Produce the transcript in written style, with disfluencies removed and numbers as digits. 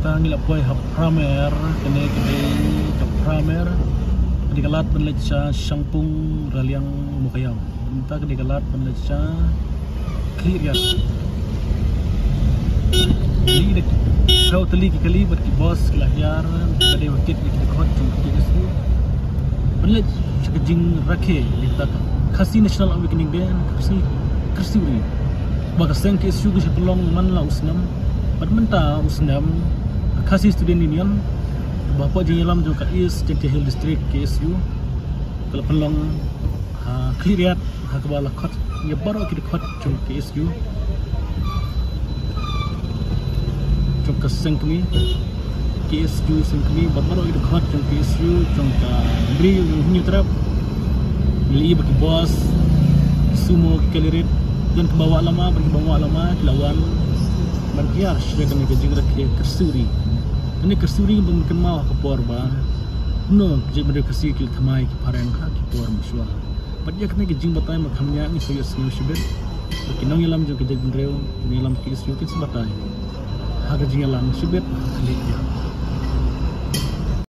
Tangil apoy hap pramer kene pramer dikalat penleca sangpung raliang mukayam entah dikalat penleca clear li dek kau teli kali bos lahir pada waktu itu kau cuma itu penlec kejing rakhe kita khasi national awakening den khasi uri baga seng ke isu ke pelong man la usnam padmenta usnam khasi student union bapa jenyelam jo ka is jente hill district KSU kalau pelong clear ha kabala khat ya baro ki khat jo KSU jo ka seng kami KSU seng kami baro ki khat jo KSU jo ka bri ni terap li bagi bos sumo kalirit dan ke bawah lama lawan berkiar sudah kami kejing rakyat kersuri ini kersuri mungkin mau ke porba no kejing mereka kasih kil thamai ki paren kha ki por muswa padya kene kejing batai makhamnya ni serius ni shibet kinong yalam jo kejing dreu ni yalam ki isu ki sebatai ha kejing yalam shibet kali ya